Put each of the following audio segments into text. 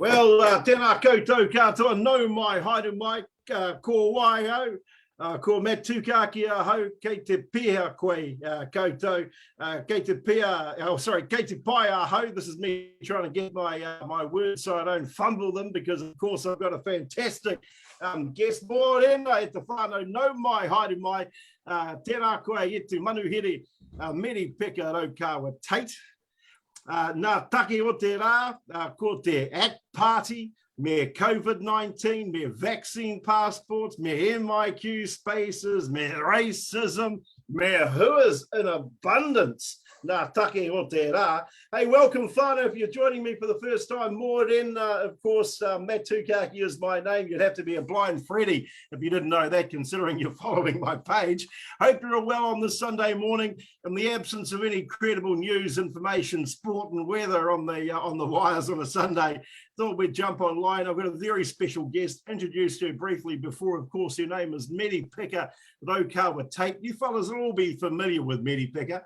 Tēnā koutou katoa, no mai, haere mai, ko waiho, ko me Tukaki ahau, kei te pia koe koutou, kei te pia, kei te pai ahau. This is me trying to get my words so I don't fumble them, because of course I've got a fantastic guest board in. E te whānau no mai, haere mai, tēnā koe i te manuhiri, Merepeka Raukawa Tait. Nā take o te rā, ko te ACT Party, me COVID-19, me vaccine passports, me MIQ spaces, me racism, me huas in abundance. Nā take o te rā. Hey, welcome whānau, if you're joining me for the first time. Morin, of course, Matt Tukaki is my name. You'd have to be a blind Freddy if you didn't know that, considering you're following my page. Hope you're well on this Sunday morning. In the absence of any credible news, information, sport and weather on the wires on a Sunday, thought we'd jump online. I've got a very special guest. Introduced her briefly before. Of course, her name is Merepeka Raukawa Tait. You fellas will all be familiar with Merepeka.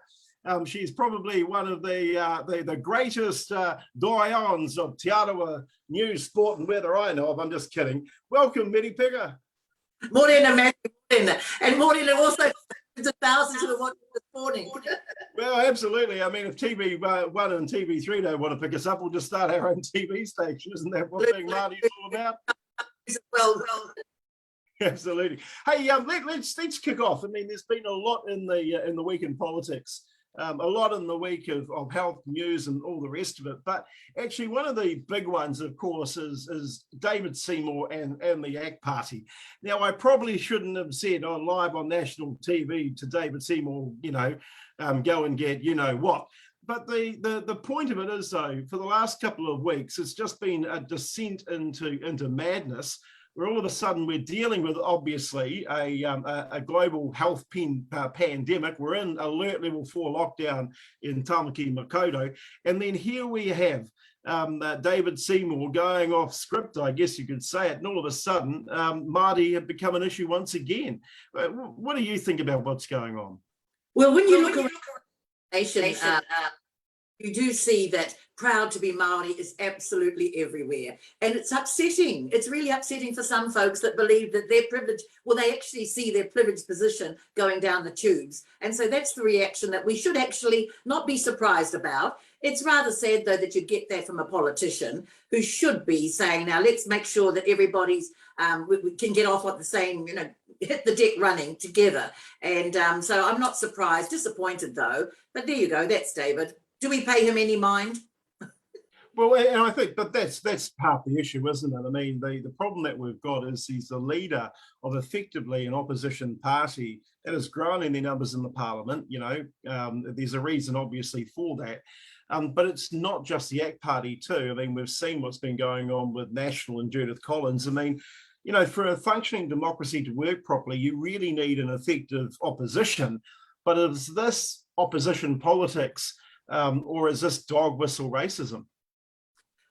She's probably one of the greatest doyons of Te Arawa news, sport and weather I know of. I'm just kidding. Welcome, Merepeka. Morning, Matthew. And morning, and also to thousands who are watching this morning. Well, absolutely. I mean, if TV1 and TV3 don't want to pick us up, we'll just start our own TV station. Isn't that what being Māori is all about? Well. Absolutely. Hey, let's kick off. I mean, there's been a lot in the week in politics. A lot in the week of health news and all the rest of it. But actually, one of the big ones, of course, is David Seymour and the ACT Party. Now, I probably shouldn't have said on live on national TV to David Seymour, go and get what. But the point of it is, though, for the last couple of weeks, it's just been a descent into madness, where all of a sudden we're dealing with, obviously, a global health pandemic. We're in alert level 4 lockdown in Tamaki Makaurau. And then here we have David Seymour going off script, I guess you could say it. And all of a sudden, Māori have become an issue once again. What do you think about what's going on? Well, when you look around the nation, you do see that proud to be Maori is absolutely everywhere. And it's upsetting. It's really upsetting for some folks that believe that their privilege, well, they actually see their privileged position going down the tubes. And so that's the reaction that we should actually not be surprised about. It's rather sad, though, that you get that from a politician who should be saying, now let's make sure that everybody's, we can get off at the same, hit the deck running together. And so I'm not surprised, disappointed, though. But there you go. That's David. Do we pay him any mind? Well, and I think, but that's part of the issue, isn't it? I mean, the problem that we've got is he's the leader of effectively an opposition party that has grown in their numbers in the parliament. There's a reason, obviously, for that. But it's not just the ACT Party too. I mean, we've seen what's been going on with National and Judith Collins. I mean, for a functioning democracy to work properly, you really need an effective opposition. But is this opposition politics, or is this dog whistle racism?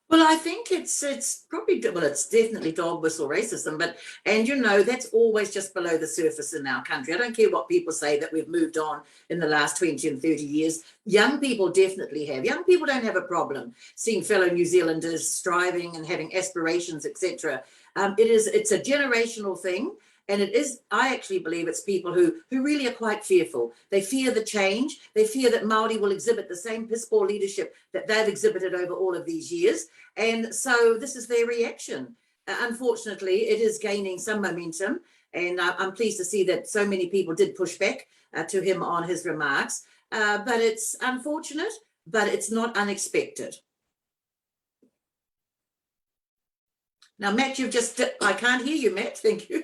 Well, I think it's probably, well, it's definitely dog whistle racism, and that's always just below the surface in our country. I don't care what people say that we've moved on in the last 20 and 30 years. Young people definitely have. Young people don't have a problem seeing fellow New Zealanders striving and having aspirations, etc. It's a generational thing. And I actually believe it's people who really are quite fearful. They fear the change. They fear that Māori will exhibit the same piss poor leadership that they've exhibited over all of these years. And so this is their reaction. Unfortunately, it is gaining some momentum. And I'm pleased to see that so many people did push back to him on his remarks. But it's unfortunate, but it's not unexpected. Now, Matt, I can't hear you, Matt. Thank you.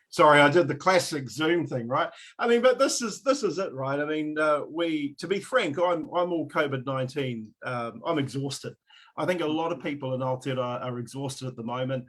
Sorry, I did the classic Zoom thing, right? I mean, but this is it, right? I mean, to be frank, I'm all COVID-19. I'm exhausted. I think a lot of people in Aotearoa are exhausted at the moment.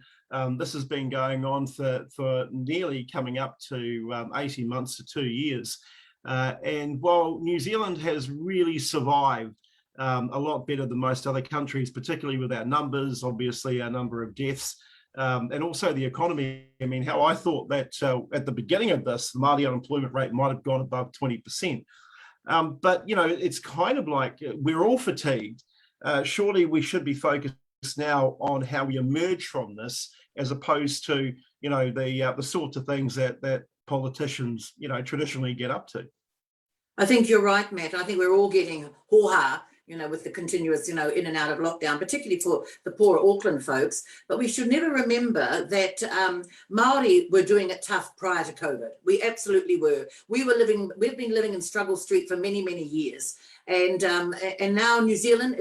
This has been going on for nearly coming up to 18 months to 2 years. And while New Zealand has really survived a lot better than most other countries, particularly with our numbers, obviously our number of deaths, and also the economy. I mean, how I thought that at the beginning of this, the Māori unemployment rate might have gone above 20%. But, it's kind of like we're all fatigued. Surely we should be focused now on how we emerge from this, as opposed to, you know, the sorts of things that politicians, you know, traditionally get up to. I think you're right, Matt. I think we're all getting ho-ha, you know, with the continuous, you know, in and out of lockdown, particularly for the poor Auckland folks. But we should never remember that Maori were doing it tough prior to COVID. We absolutely were. We've been living in struggle street for many, many years. And now New Zealand,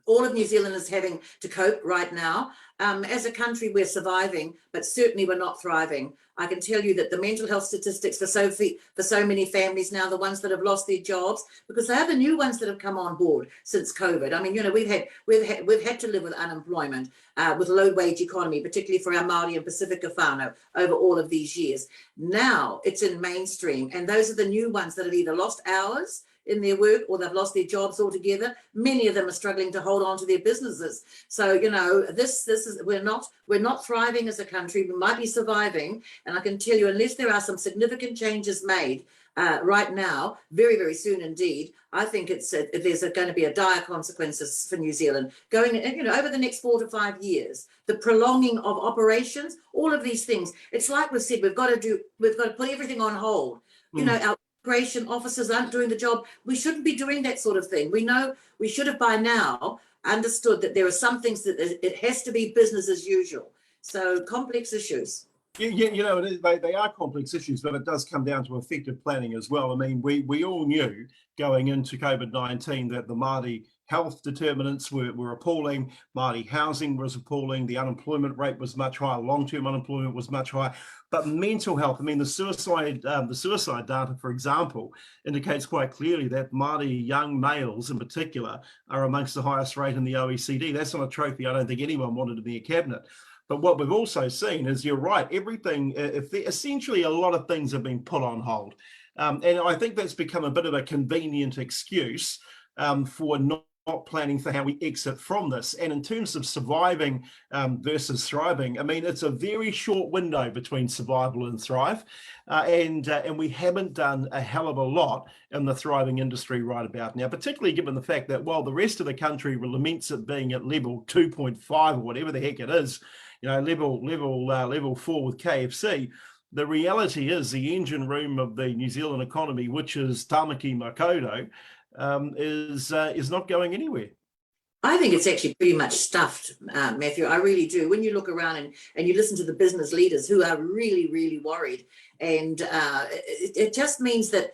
all of New Zealand is having to cope right now. As a country, we're surviving, but certainly we're not thriving. I can tell you that the mental health statistics for so many families now, the ones that have lost their jobs, because they are the new ones that have come on board since COVID. I mean, you know, we've had to live with unemployment, with low wage economy, particularly for our Maori and Pacifica whānau over all of these years. Now it's in mainstream, and those are the new ones that have either lost hours in their work or they've lost their jobs altogether. Many of them are struggling to hold on to their businesses. So, you know, this is we're not thriving as a country. We might be surviving, and I can tell you, unless there are some significant changes made right now, very, very soon indeed, I think there's going to be a dire consequences for New Zealand going, you know, over the next 4 to 5 years. The prolonging of operations, all of these things. It's like we said, we've got to put everything on hold. You know, our immigration officers aren't doing the job. We shouldn't be doing that sort of thing. We know we should have by now understood that there are some things that it has to be business as usual. So complex issues. Yeah, you know, they are complex issues, but it does come down to effective planning as well. I mean, we all knew going into COVID-19 that the Māori health determinants were appalling, Māori housing was appalling, the unemployment rate was much higher, long-term unemployment was much higher, but mental health, I mean, the suicide data, for example, indicates quite clearly that Māori young males in particular are amongst the highest rate in the OECD. That's not a trophy I don't think anyone wanted to be a cabinet. But what we've also seen is, you're right, everything, essentially a lot of things have been put on hold. And I think that's become a bit of a convenient excuse for not planning for how we exit from this. And in terms of surviving versus thriving, I mean, it's a very short window between survival and thrive. And we haven't done a hell of a lot in the thriving industry right about now, particularly given the fact that while the rest of the country laments it being at level 2.5 or whatever the heck it is, you know, level 4 with KFC, the reality is the engine room of the New Zealand economy, which is Tamaki Makaurau, is not going anywhere. I think it's actually pretty much stuffed, Matthew. I really do. When you look around and you listen to the business leaders who are really, really worried, and it just means that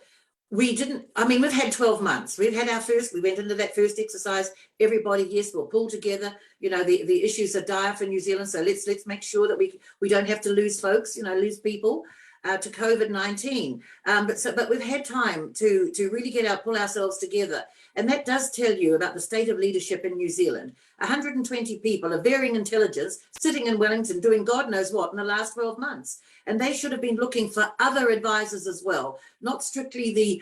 we've had 12 months. We went into that first exercise. Everybody, yes, we'll pull together. You know, the issues are dire for New Zealand. So let's make sure that we don't have to lose folks, you know, lose people to COVID-19. But we've had time to really pull ourselves together. And that does tell you about the state of leadership in New Zealand. 120 people of varying intelligence sitting in Wellington doing God knows what in the last 12 months. And they should have been looking for other advisors as well, not strictly the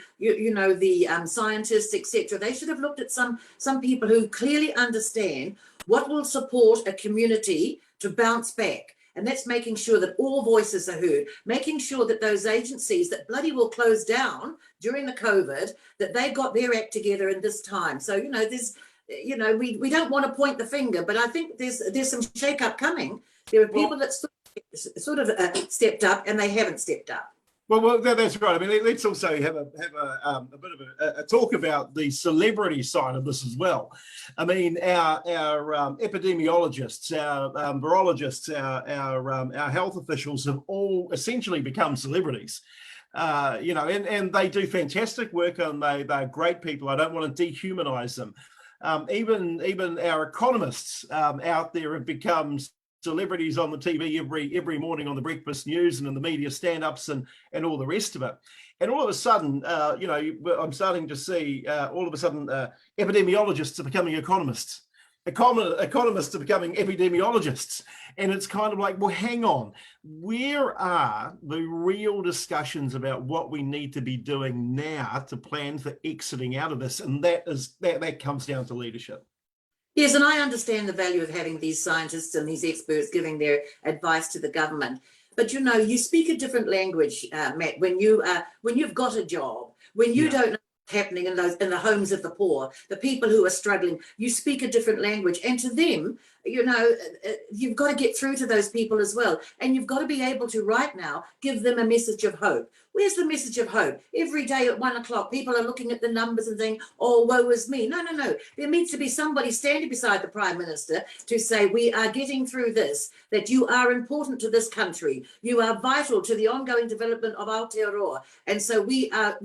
scientists, etc. They should have looked at some people who clearly understand what will support a community to bounce back. And that's making sure that all voices are heard, making sure that those agencies that bloody will close down during the COVID, that they got their act together in this time. So, you know, we don't want to point the finger, but I think there's some shake-up coming. There are people that sort of stepped up, and they haven't stepped up. Well, that's right. I mean, let's also have a bit of a talk about the celebrity side of this as well. I mean, our epidemiologists, our virologists, our health officials have all essentially become celebrities. You know, and they do fantastic work, and they're great people. I don't want to dehumanize them. Even our economists out there have become celebrities on the TV every morning on the breakfast news and in the media stand-ups and all the rest of it. And all of a sudden, you know, I'm starting to see all of a sudden epidemiologists are becoming economists. Economists are becoming epidemiologists. And it's kind of like, well, hang on, where are the real discussions about what we need to be doing now to plan for exiting out of this? And that comes down to leadership. Yes, and I understand the value of having these scientists and these experts giving their advice to the government. But, you know, you speak a different language, Matt, when you've got a job, when you don't know happening in the homes of the poor, the people who are struggling. You speak a different language, and to them, you know, you've got to get through to those people as well, and you've got to be able to right now give them a message of hope. Where's the message of hope? Every day at 1 o'clock, people are looking at the numbers and saying, oh, woe is me. No, no, no. There needs to be somebody standing beside the Prime Minister to say, we are getting through this, that you are important to this country. You are vital to the ongoing development of Aotearoa. And so we are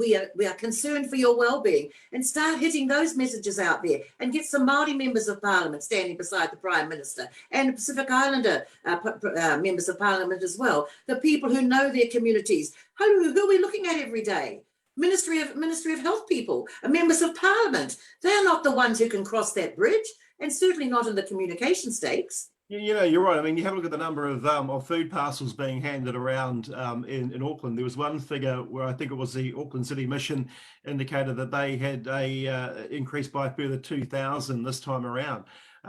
concerned for your well-being, and start hitting those messages out there, and get some Maori members of Parliament standing beside the Prime Minister, and the Pacific Islander members of Parliament as well, the people who know their communities. Who are we looking at every day? Ministry of Health people, members of Parliament. They're not the ones who can cross that bridge, and certainly not in the communication stakes. You know, you're right. I mean, you have a look at the number of food parcels being handed around in Auckland. There was one figure where I think it was the Auckland City Mission indicated that they had a increase by a further 2,000 this time around.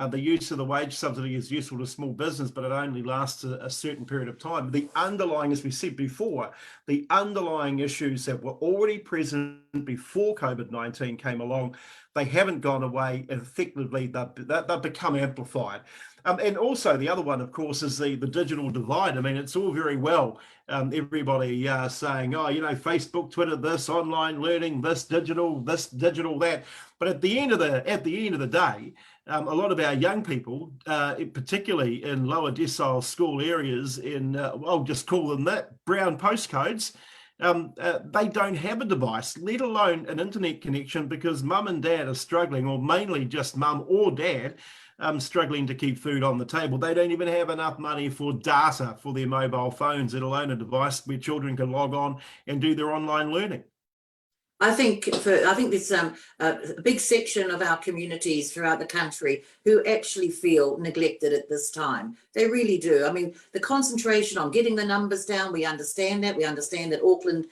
The use of the wage subsidy is useful to small business, but it only lasts a certain period of time. The underlying, as we said before, the underlying issues that were already present before COVID-19 came along, they haven't gone away. Effectively, they've become amplified. And also the other one, of course, is the digital divide. I mean, it's all very well everybody saying, oh, you know, Facebook, Twitter, this, online learning, this, digital, that. But at the end of the day, a lot of our young people, particularly in lower decile school areas, I'll just call them that, brown postcodes, they don't have a device, let alone an internet connection, because mum and dad are struggling, or mainly just mum or dad, struggling to keep food on the table. They don't even have enough money for data for their mobile phones, let alone a device where children can log on and do their online learning. I think there's a big section of our communities throughout the country who actually feel neglected at this time. They really do. I mean, the concentration on getting the numbers down, we understand that. We understand that Auckland,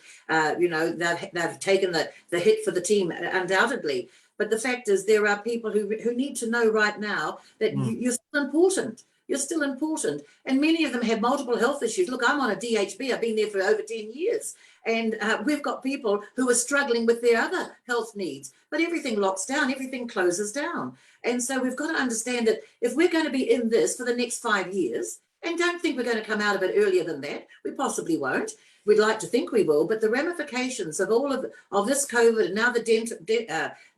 you know, they've taken the hit for the team undoubtedly. But the fact is, there are people who need to know right now that you're still important. You're still important. And many of them have multiple health issues. Look, I'm on a DHB. I've been there for over 10 years. And we've got people who are struggling with their other health needs. But everything locks down. Everything closes down. And so we've got to understand that if we're going to be in this for the next 5 years, and don't think we're going to come out of it earlier than that, we possibly won't. We'd like to think we will, but the ramifications of all of this COVID and now the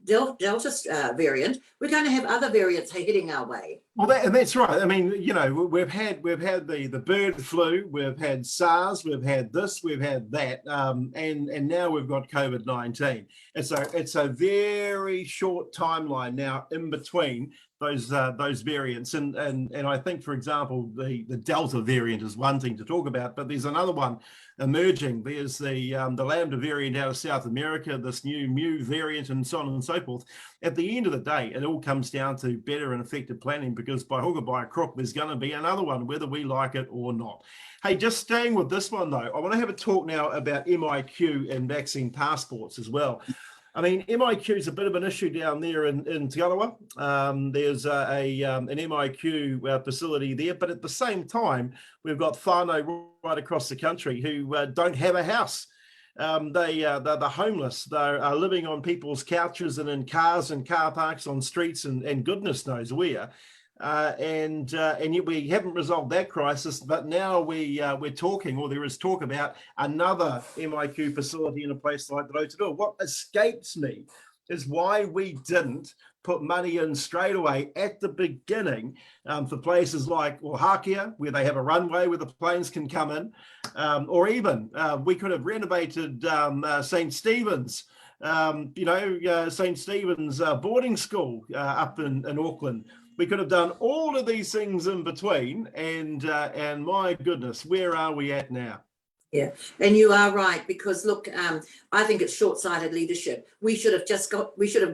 Delta variant, we're going to have other variants heading our way. Well, that's right. I mean, you know, we've had the bird flu, we've had SARS, we've had this, we've had that, and now we've got COVID-19. And so it's a very short timeline now in between those variants, and I think, for example, the Delta variant is one thing to talk about, but there's another one emerging. There's the Lambda variant out of South America, this new Mu variant, and so on and so forth. At the end of the day, it all comes down to better and effective planning, because by hook or by crook, there's going to be another one, whether we like it or not. Hey, just staying with this one though, I want to have a talk now about MIQ and vaccine passports as well. I mean, MIQ is a bit of an issue down there in Te Arawa. There's an MIQ facility there, but at the same time, we've got whānau right across the country who don't have a house. They're homeless. They are living on people's couches and in cars and car parks on streets and goodness knows where. And yet we haven't resolved that crisis, but now we're talking, or there is talk about another MIQ facility in a place like Rotorua. What escapes me is why we didn't put money in straight away at the beginning for places like Hakia, where they have a runway where the planes can come in, or even we could have renovated St. Stephen's, St. Stephen's boarding school up in Auckland. We could have done all of these things in between, and my goodness, where are we at now? Yeah, and you are right, because look, I think it's short-sighted leadership. We should have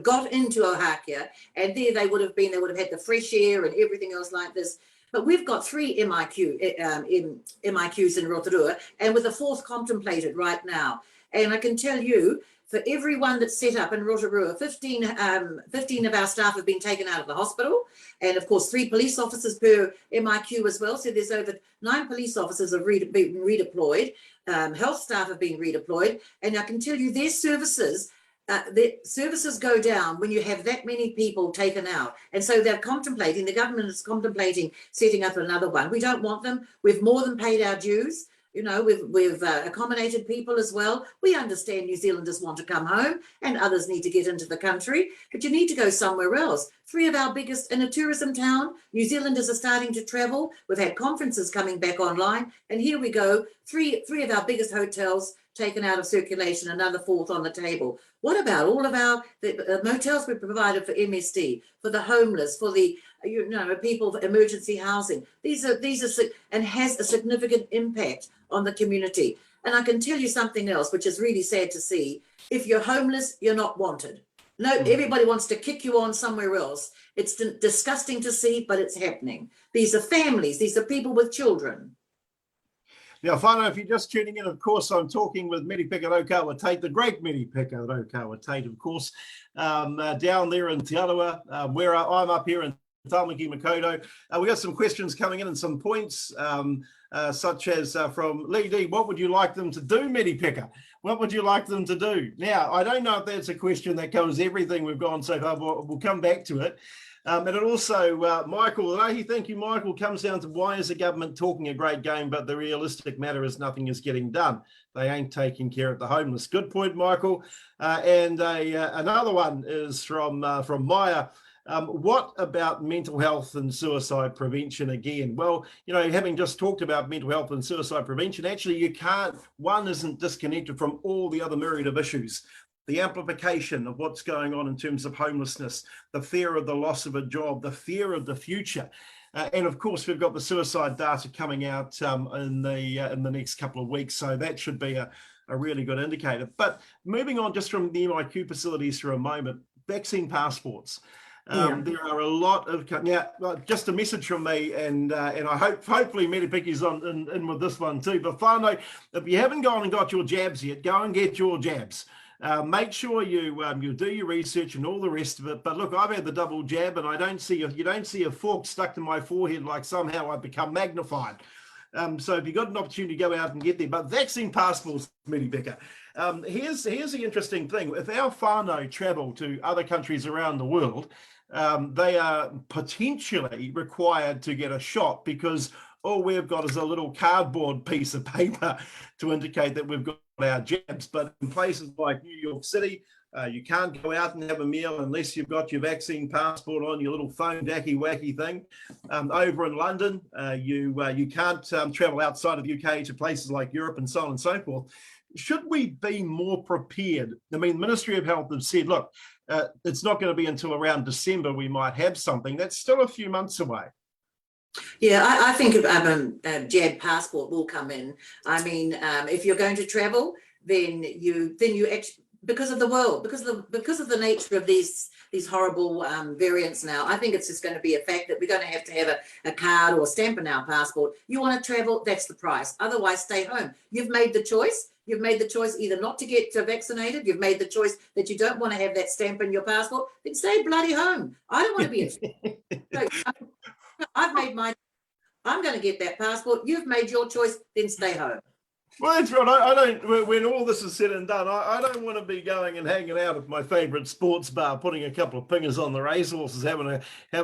got into Ohakia, and there they would have had the fresh air and everything else like this. But we've got 3 MIQs in Rotorua, and with a 4th contemplated right now. And I can tell you, for everyone that's set up in Rotorua, 15 of our staff have been taken out of the hospital, and of course 3 police officers per MIQ as well. So there's over 9 police officers have been redeployed. Health staff have been redeployed, and I can tell you their services the services go down when you have that many people taken out. And so they're contemplating, the government is contemplating setting up another one. We don't want them. We've more than paid our dues. You know, we've accommodated people as well. We understand New Zealanders want to come home and others need to get into the country, but you need to go somewhere else. Three of our biggest, in a tourism town, New Zealanders are starting to travel. We've had conferences coming back online, and here we go, three of our biggest hotels taken out of circulation, another fourth on the table. What about all of the motels we provided for MSD, for the homeless, for the people for emergency housing? These are and has a significant impact on the community. And I can tell you something else, which is really sad to see. If you're homeless, you're not wanted. No, everybody wants to kick you on somewhere else. It's disgusting to see, but it's happening. These are families. These are people with children. Now, whānau, if you're just tuning in, of course, I'm talking with Merepeka Raukawa Tait, the great Merepeka Raukawa Tait, of course, down there in Te Arawa, where I'm up here in Tāmaki Makaurau. We got some questions coming in and some points, such as from Lee D. What would you like them to do, Merepeka? What would you like them to do? Now, I don't know if that's a question that covers everything we've gone so far, but we'll come back to it. And it also, Michael, thank you, Michael, comes down to why is the government talking a great game, but the realistic matter is nothing is getting done. They ain't taking care of the homeless. Good point, Michael. And another one is from Maya. What about mental health and suicide prevention again? Well, you know, having just talked about mental health and suicide prevention, actually one isn't disconnected from all the other myriad of issues. The amplification of what's going on in terms of homelessness, the fear of the loss of a job, the fear of the future. And of course, we've got the suicide data coming out in the next couple of weeks. So that should be a really good indicator. But moving on just from the MIQ facilities for a moment, vaccine passports. There are a lot of, just a message from me, and I hopefully Merepeka's in with this one too. But whānau, if you haven't gone and got your jabs yet, go and get your jabs. Make sure you do your research and all the rest of it. But look, I've had the double jab, and you don't see a fork stuck to my forehead like somehow I've become magnified. So if you've got an opportunity to go out and get there, but vaccine passports, Merepeka. Here's the interesting thing. If our whānau travel to other countries around the world, they are potentially required to get a shot because all we've got is a little cardboard piece of paper to indicate that we've got our jabs. But in places like New York City, you can't go out and have a meal unless you've got your vaccine passport on your little phone wacky thing. Over in London, you can't travel outside of the UK to places like Europe and so on and so forth. Should we be more prepared? I mean, the Ministry of Health have said, look, it's not going to be until around December we might have something. That's still a few months away. Yeah, I think a jab passport will come in. I mean, if you're going to travel, then you actually, because of the world, because of the nature of these horrible variants now, I think it's just going to be a fact that we're going to have a card or a stamp in our passport. You want to travel, that's the price. Otherwise, stay home. You've made the choice. You've made the choice either not to get vaccinated. You've made the choice that you don't want to have that stamp in your passport. Then stay bloody home. I don't want to be so, I've made mine. I'm going to get that passport. You've made your choice. Then stay home. Well, that's right. I don't. When all this is said and done, I don't want to be going and hanging out at my favourite sports bar, putting a couple of pingers on the racehorses, having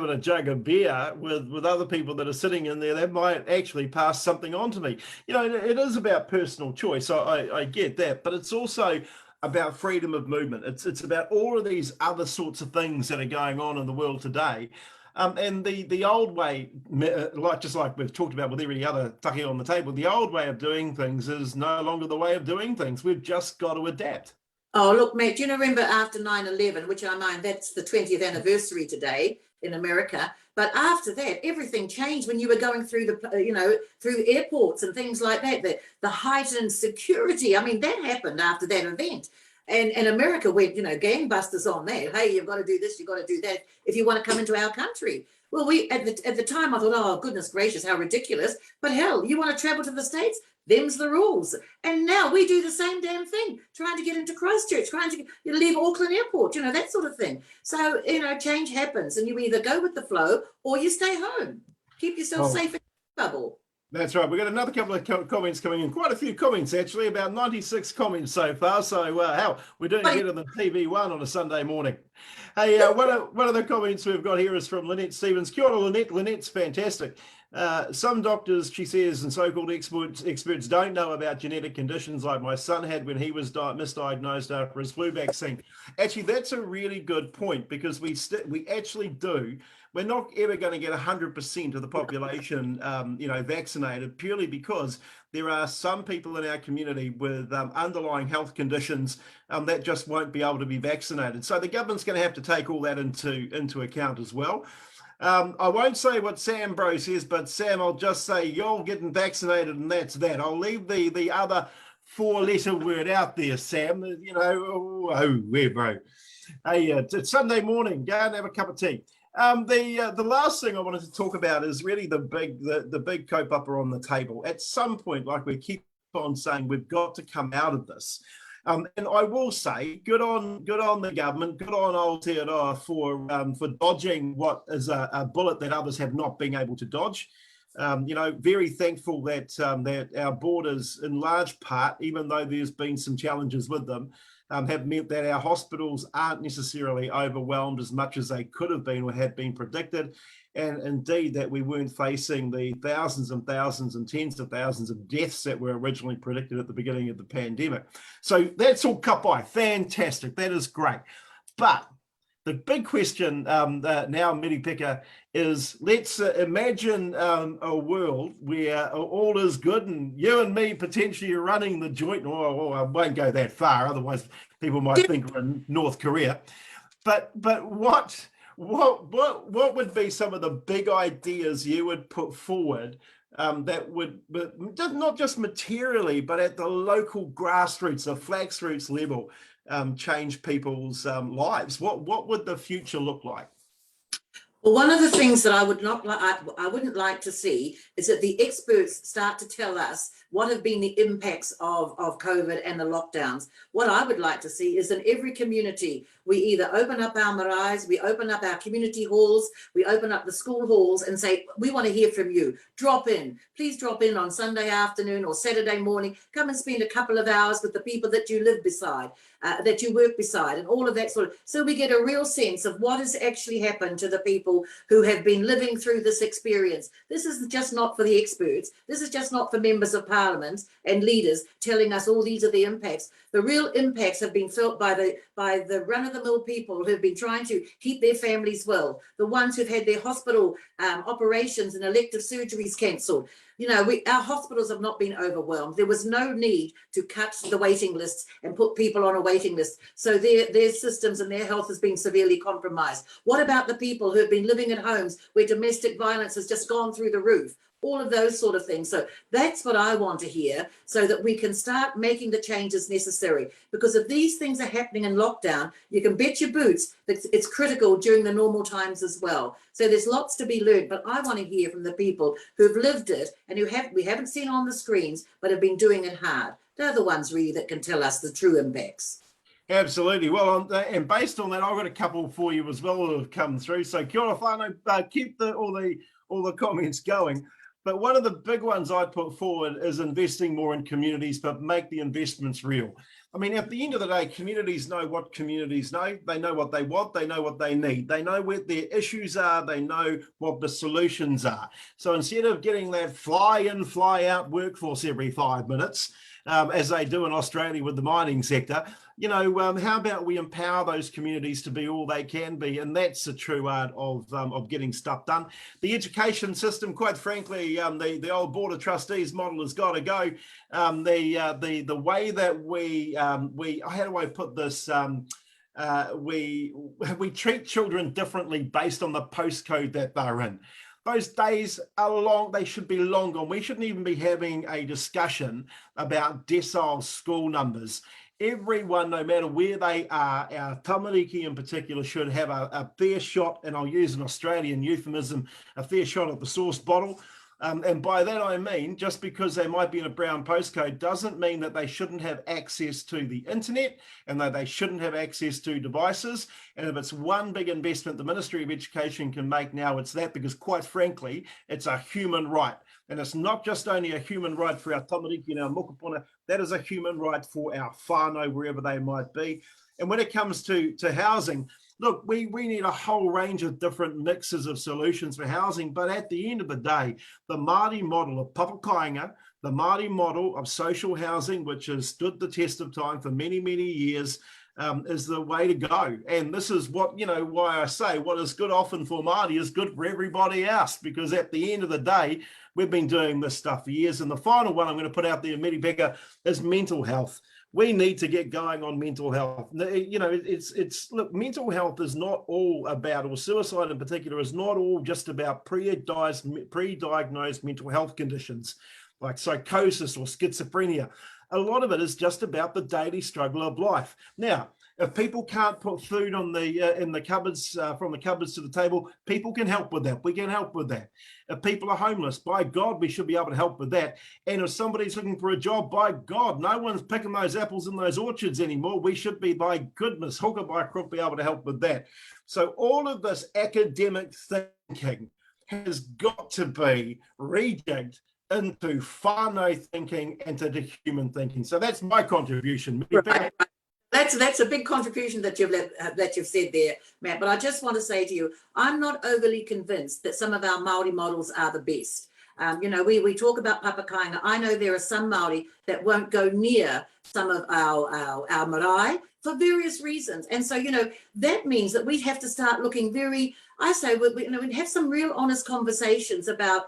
a jug of beer with other people that are sitting in there. That might actually pass something on to me. You know, it is about personal choice. I get that, but it's also about freedom of movement. It's about all of these other sorts of things that are going on in the world today. And the old way, just like we've talked about with every other take on the table, the old way of doing things is no longer the way of doing things. We've just got to adapt. Oh, look, Matt, do you remember after 9/11, which I mind that's the 20th anniversary today in America, but after that, everything changed when you were going through through airports and things like that, the heightened security. I mean, that happened after that event. And America went, gangbusters on that. Hey, you've got to do this, you've got to do that if you want to come into our country. Well, we at the time I thought, oh goodness gracious, how ridiculous. But hell, you want to travel to the States? Them's the rules. And now we do the same damn thing, trying to get into Christchurch, trying to leave Auckland Airport, that sort of thing. So, change happens, and you either go with the flow or you stay home. Keep yourself safe in your bubble. That's right. We've got another couple of comments coming in. Quite a few comments, actually, about 96 comments so far. So, hell, we're doing better than TV1 on a Sunday morning. Hey, one of the comments we've got here is from Lynette Stevens. Kia ora, Lynette. Lynette's fantastic. Some doctors, she says, and so-called experts don't know about genetic conditions like my son had when he was misdiagnosed after his flu vaccine. Actually, that's a really good point, because we actually do. We're not ever going to get 100% of the population, vaccinated, purely because there are some people in our community with underlying health conditions that just won't be able to be vaccinated. So the government's going to have to take all that into account as well. I won't say what Sam Bro says, but Sam, I'll just say you're getting vaccinated, and that's that. I'll leave the other 4-letter word out there, Sam. Where, bro? Hey, it's Sunday morning. Go and have a cup of tea. The last thing I wanted to talk about is really the big kaupapa on the table. At some point, like we keep on saying, we've got to come out of this. And I will say, good on the government, good on Aotearoa for dodging what is a bullet that others have not been able to dodge. Very thankful that our borders, in large part, even though there's been some challenges with them, have meant that our hospitals aren't necessarily overwhelmed as much as they could have been or had been predicted. And indeed, that we weren't facing the thousands and thousands and tens of thousands of deaths that were originally predicted at the beginning of the pandemic. So that's all ka pai. Fantastic. That is great. But the big question now, Merepeka, is let's imagine a world where all is good and you and me potentially are running the joint. I won't go that far, otherwise people might think we're in North Korea. But what would be some of the big ideas you would put forward that would, not just materially, but at the local grassroots, the flax roots level, change people's lives? What would the future look like? Well, one of the things that I wouldn't like to see is that the experts start to tell us what have been the impacts of COVID and the lockdowns. What I would like to see is in every community, we either open up our maraes, we open up our community halls, we open up the school halls and say, we want to hear from you. Drop in. Please drop in on Sunday afternoon or Saturday morning. Come and spend a couple of hours with the people that you live beside, that you work beside, and all of that sort of. So we get a real sense of what has actually happened to the people who have been living through this experience. This is just not for the experts. This is just not for members of parliament and leaders telling us, oh, these are the impacts. The real impacts have been felt by the run-of-the-mill people who have been trying to keep their families well, the ones who've had their hospital operations and elective surgeries cancelled. Our hospitals have not been overwhelmed. There was no need to cut the waiting lists and put people on a waiting list. So their systems and their health has been severely compromised. What about the people who have been living in homes where domestic violence has just gone through the roof? All of those sort of things. So that's what I want to hear, so that we can start making the changes necessary. Because if these things are happening in lockdown, you can bet your boots that it's critical during the normal times as well. So there's lots to be learned, but I want to hear from the people who've lived it and we haven't seen on the screens, but have been doing it hard. They're the ones really that can tell us the true impacts. Absolutely. Well, and based on that, I've got a couple for you as well that have come through. So kia ora whānau, keep all the comments going. But one of the big ones I put forward is investing more in communities, but make the investments real. I mean, at the end of the day, communities know what communities know. They know what they want. They know what they need. They know where their issues are. They know what the solutions are. So instead of getting that fly in, fly out workforce every 5 minutes, as they do in Australia with the mining sector, how about we empower those communities to be all they can be? And that's the true art of getting stuff done. The education system, quite frankly, the old Board of Trustees model has got to go. The way that we how do I put this? We treat children differently based on the postcode that they're in. Those days are long, they should be long gone. We shouldn't even be having a discussion about decile school numbers. Everyone, no matter where they are, our tamariki in particular, should have a fair shot, and I'll use an Australian euphemism, a fair shot at the sauce bottle. And by that I mean, just because they might be in a brown postcode doesn't mean that they shouldn't have access to the internet and that they shouldn't have access to devices. And if it's one big investment the Ministry of Education can make now, it's that, because quite frankly, it's a human right. And it's not just only a human right for our tamariki and our mokopuna, that is a human right for our whānau, wherever they might be. And when it comes to housing, look, we need a whole range of different mixes of solutions for housing, but at the end of the day, the Māori model of papakainga, the Māori model of social housing, which has stood the test of time for many, many years, is the way to go. And this is what, why I say what is good often for Māori is good for everybody else, because at the end of the day, we've been doing this stuff for years. And the final one I'm going to put out there, Merepeka, is mental health. We need to get going on mental health. Look, mental health is not all about, or suicide in particular, is not all just about pre-diagnosed mental health conditions like psychosis or schizophrenia. A lot of it is just about the daily struggle of life. Now, if people can't put food on in the cupboards, from the cupboards to the table, people can help with that. We can help with that. If people are homeless, by God, we should be able to help with that. And if somebody's looking for a job, by God, no one's picking those apples in those orchards anymore. We should be, by goodness, hooker by crook, be able to help with that. So all of this academic thinking has got to be rejigged into whānau thinking and to the human thinking. So that's my contribution. Right. That's a big contribution that you've said there, Matt. But I just want to say to you, I'm not overly convinced that some of our Māori models are the best. We talk about papakainga. I know there are some Māori that won't go near some of our marae for various reasons. And so, that means that we have to start looking we have some real honest conversations about,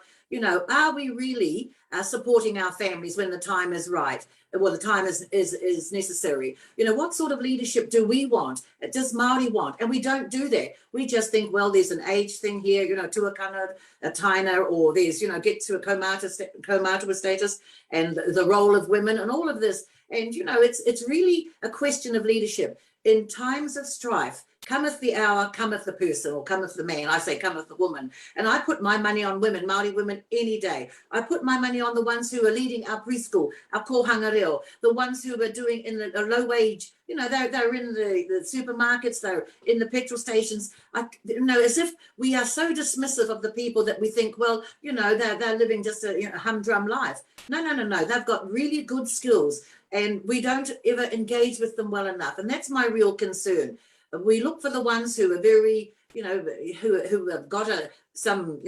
are we really supporting our families when the time is right? Well, the time is necessary. What sort of leadership do we want? Does Māori want? And we don't do that. We just think, well, there's an age thing here, tuakana, a taina, or there's, get to a kaumātua status and the role of women and all of this. And, it's really a question of leadership. In times of strife, cometh the hour, cometh the person, or cometh the man. I say cometh the woman. And I put my money on women, Māori women, any day. I put my money on the ones who are leading our preschool, our kohanga reo, the ones who are doing in a low wage, they're in the supermarkets, they're in the petrol stations. As if we are so dismissive of the people that we think, well, they're living just a humdrum life. No. They've got really good skills and we don't ever engage with them well enough. And that's my real concern. We look for the ones who are very, who have got some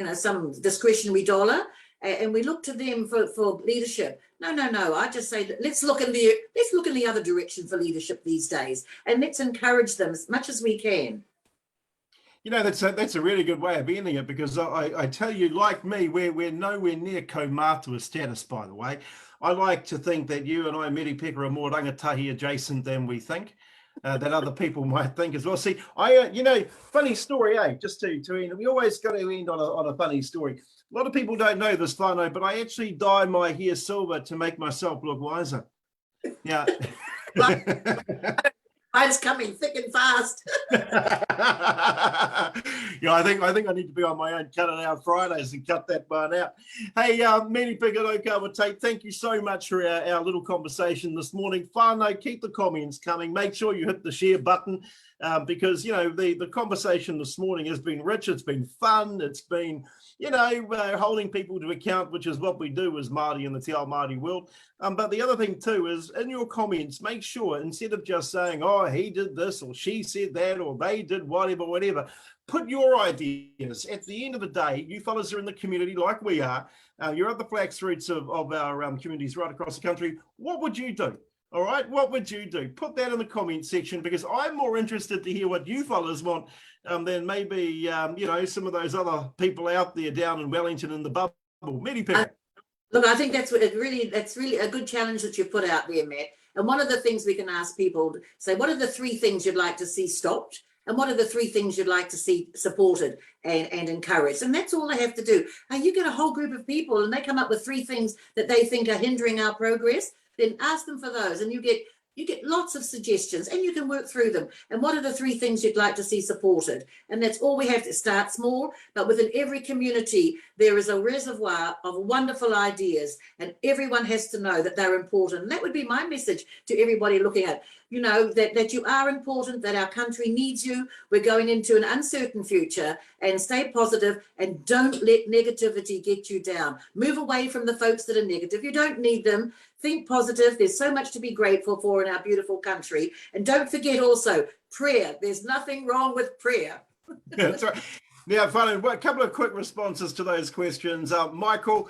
discretionary dollar, and we look to them for leadership. No. I just say let's look in the other direction for leadership these days, and let's encourage them as much as we can. That's a really good way of ending it, because I tell you, like me, we're nowhere near kaumātua status, by the way. I like to think that you and I, Merepeka, are more rangatahi adjacent than we think. That other people might think as well. See, funny story, just to end. We always got to end on a funny story. A lot of people don't know this, whānau, but I actually dye my hair silver to make myself look wiser. Yeah. Mine's coming thick and fast. I think I need to be on my own cut it out Fridays and cut that one out. Hey, Merepeka Raukawa Tait, thank you so much for our little conversation this morning. Whānau, keep the comments coming. Make sure you hit the share button, because the conversation this morning has been rich. It's been fun. It's been holding people to account, which is what we do as Māori in the Te Ao Māori world. But the other thing too is, in your comments, make sure, instead of just saying, oh, he did this or she said that or they did whatever, put your ideas. At the end of the day, you fellas are in the community like we are. You're at the flax roots of our communities right across the country. What would you do? All right, what would you do? Put that in the comment section, because I'm more interested to hear what you fellas want than maybe, some of those other people out there down in Wellington in the bubble. Merepeka. Look, I think that's really a good challenge that you put out there, Matt. And one of the things we can ask people, say, what are the 3 things you'd like to see stopped? And what are the 3 things you'd like to see supported and encouraged? And that's all they have to do. Now, you get a whole group of people and they come up with 3 things that they think are hindering our progress, then ask them for those. And you get, you get lots of suggestions and you can work through them. And what are the 3 things you'd like to see supported? And that's all we have to start small, but within every community, there is a reservoir of wonderful ideas and everyone has to know that they're important. And that would be my message to everybody looking at, that you are important, that our country needs you. We're going into an uncertain future, and stay positive and don't let negativity get you down. Move away from the folks that are negative. You don't need them. Think positive. There's so much to be grateful for in our beautiful country. And don't forget also prayer. There's nothing wrong with prayer. That's right. Now, Whānau, a couple of quick responses to those questions. Michael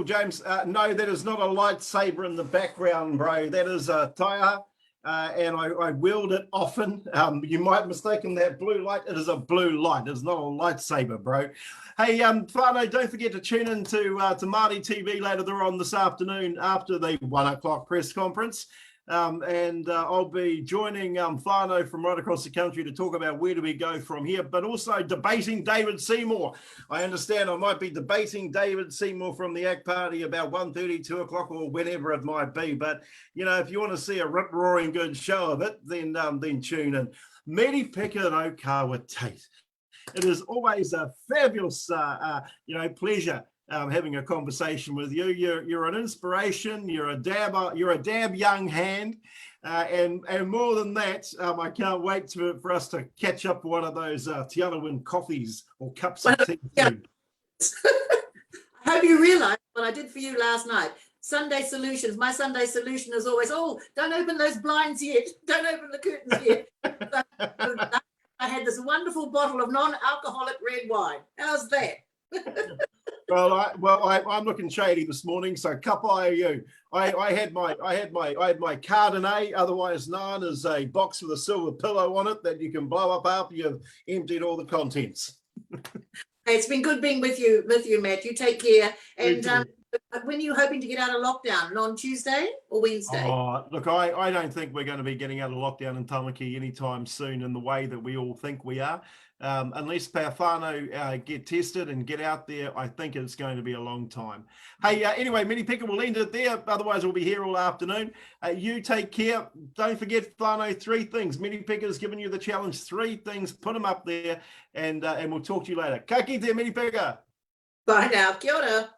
James, no, that is not a lightsaber in the background, bro. That is a taiaha. And I wield it often. You might mistake that blue light. It is a blue light. It's not a lightsaber, bro. Hey, Whānau, don't forget to tune in to Māori TV later on this afternoon after the 1 o'clock press conference. And I'll be joining Whānau from right across the country to talk about where do we go from here, but also debating David Seymour. I understand I might be debating David Seymour from the ACT Party about 1:30, 2 o'clock, or whenever it might be. But, if you want to see a rip-roaring good show of it, then tune in. Merepeka Raukawa Tait. It is always a fabulous, pleasure having a conversation with you. You're an inspiration. You're a dab young hand, and more than that, I can't wait for us to catch up one of those Te Anawin coffees or cups of tea. I hope you realise what I did for you last night. Sunday solutions. My Sunday solution is always, don't open those blinds yet. Don't open the curtains yet. I had this wonderful bottle of non-alcoholic red wine. How's that? Well, I'm looking shady this morning, so cup eye you. I had my Chardonnay, otherwise known as a box with a silver pillow on it that you can blow up after you've emptied all the contents. Hey, it's been good being with you, Matt. You take care. And when are you hoping to get out of lockdown? On Tuesday or Wednesday? Oh, look, I don't think we're going to be getting out of lockdown in Tamaki anytime soon in the way that we all think we are. Unless Whānau get tested and get out there, I think it's going to be a long time. Hey, anyway, Merepeka, we'll end it there. Otherwise, we'll be here all afternoon. You take care. Don't forget, Whānau, 3 things. Merepeka has given you the challenge, 3 things. Put them up there, and we'll talk to you later. Ka kite, Merepeka. Bye now. Kia ora.